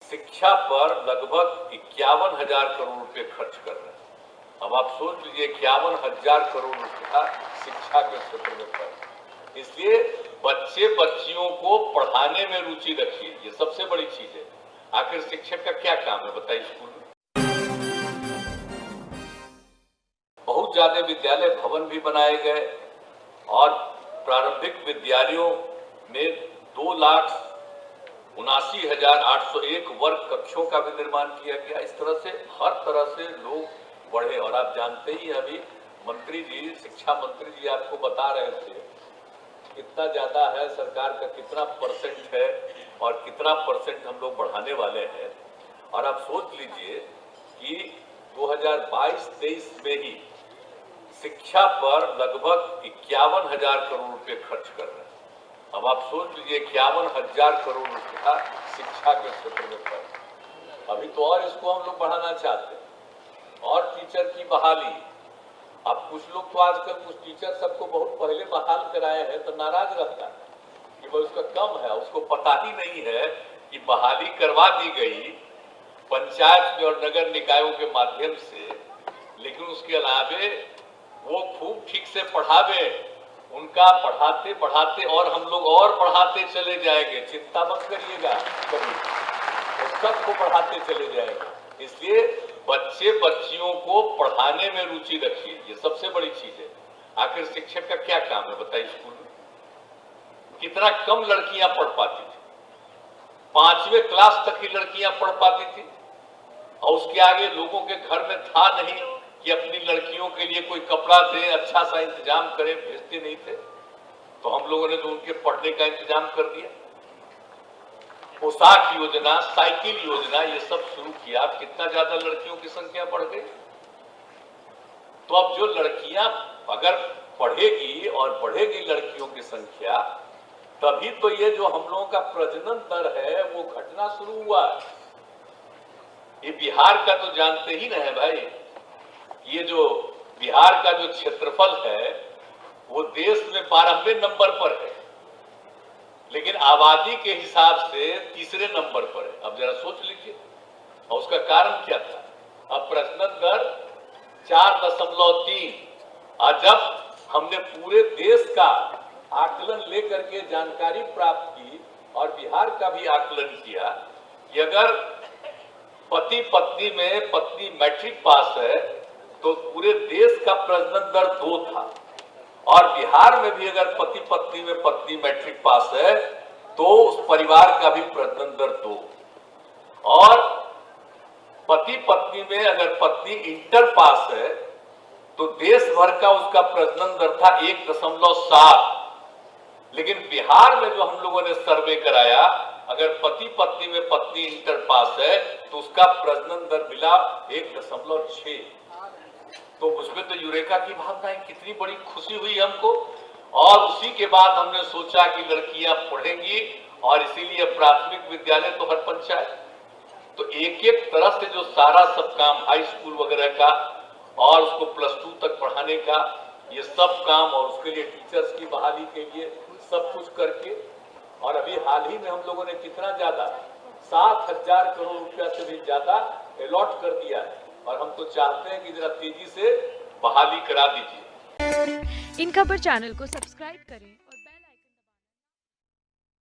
शिक्षा पर लगभग 51,000 करोड़ रुपए खर्च कर रहे हैं। अब आप सोच लीजिए 51,000 करोड़ रुपया शिक्षा के क्षेत्र में खर्च। इसलिए बच्चे बच्चियों को पढ़ाने में रुचि रखिए, ये सबसे बड़ी चीज है। आखिर शिक्षक का क्या काम है बताइए स्कूल में? बहुत ज्यादा विद्यालय भवन भी बनाए गए और प्रारंभिक विद्यालयों में 2,79,801 वर्ग कक्षों का भी निर्माण किया गया। इस तरह से हर तरह से लोग बढ़े। और आप जानते ही अभी मंत्री जी, शिक्षा मंत्री जी आपको बता रहे थे कितना ज्यादा है, सरकार का कितना परसेंट है और कितना परसेंट हम लोग बढ़ाने वाले हैं। और आप सोच लीजिए कि 2022-23 में ही शिक्षा पर लगभग 51,000 करोड़ रुपए खर्च कर रहे हैं। अब आप सोच लीजिए 51,000 करोड़ रुपया शिक्षा के क्षेत्र में खर्च। अभी तो और इसको हम लोग बढ़ाना चाहते हैं। और टीचर की बहाली, अब कुछ लोग तो आजकल कुछ टीचर सबको बहुत पहले बहाल कराए हैं तो नाराज रहता है कि वो उसका कम है, उसको पता ही नहीं है कि बहाली करवा दी गई पंचायत और नगर निकायों के माध्यम से, लेकिन उसके अलावे वो खूब ठीक से पढ़ावे, उनका पढ़ाते पढ़ाते और हम लोग और पढ़ाते चले जाएंगे, चिंता मत करिएगा, कभी सबको पढ़ाते चले जाएंगे। इसलिए बच्चे बच्चियों को पढ़ाने में रुचि रखिए, ये सबसे बड़ी चीज है। आखिर शिक्षक का क्या काम है बताइए स्कूल में? कितना कम लड़कियां पढ़ पाती थी, 5वीं क्लास तक की लड़कियां पढ़ पाती थी और उसके आगे लोगों के घर में था नहीं कि अपनी लड़कियों के लिए कोई कपड़ा दे, अच्छा सा इंतजाम करे, भेजते नहीं थे। तो हम लोगों ने तो उनके पढ़ने का इंतजाम कर दिया। पोशाक योजना, साइकिल योजना, ये सब शुरू किया। कितना ज्यादा लड़कियों की संख्या बढ़ गई। तो अब जो लड़कियां अगर पढ़ेगी और बढ़ेगी लड़कियों की संख्या, तभी तो ये जो हम लोगों का प्रजनन दर है वो घटना शुरू हुआ है। ये बिहार का तो जानते ही ना है भाई, ये जो बिहार का जो क्षेत्रफल है वो देश में 12वें नंबर पर है, लेकिन आबादी के हिसाब से 3रे नंबर पर है। अब जरा सोच लीजिए, और उसका कारण क्या था? अब प्रजनन दर 4.3, और जब हमने पूरे देश का आकलन लेकर के जानकारी प्राप्त की और बिहार का भी आकलन किया कि अगर पति पत्नी में पत्नी मैट्रिक पास है तो पूरे देश का प्रजनन दर 2 था, और बिहार में भी अगर पति पत्नी में पत्नी मैट्रिक पास है तो उस परिवार का भी प्रजनन दर 2, और पति पत्नी में अगर पत्नी इंटर पास है तो देश भर का उसका प्रजनन दर था 1.7। लेकिन बिहार में जो हम लोगों ने सर्वे कराया, अगर पति पत्नी में पत्नी इंटर पास है तो उसका प्रजनन दर मिला 1.6। तो मुझमें तो यूरेका की भावना, कितनी बड़ी खुशी हुई हमको। और उसी के बाद हमने सोचा कि लड़कियां पढ़ेंगी, और इसीलिए प्राथमिक विद्यालय तो हर पंचायत, तो एक एक तरह से जो सारा सब काम हाई स्कूल वगैरह का और उसको +2 तक पढ़ाने का, ये सब काम, और उसके लिए टीचर्स की बहाली के लिए सब कुछ करके, और अभी हाल ही में हम लोगों ने कितना ज्यादा 7,000 करोड़ रुपया से भी ज्यादा अलॉट कर दिया है। और हम तो चाहते हैं कि जरा तेजी से बहाली करा दीजिए। इन खबर चैनल को सब्सक्राइब करें।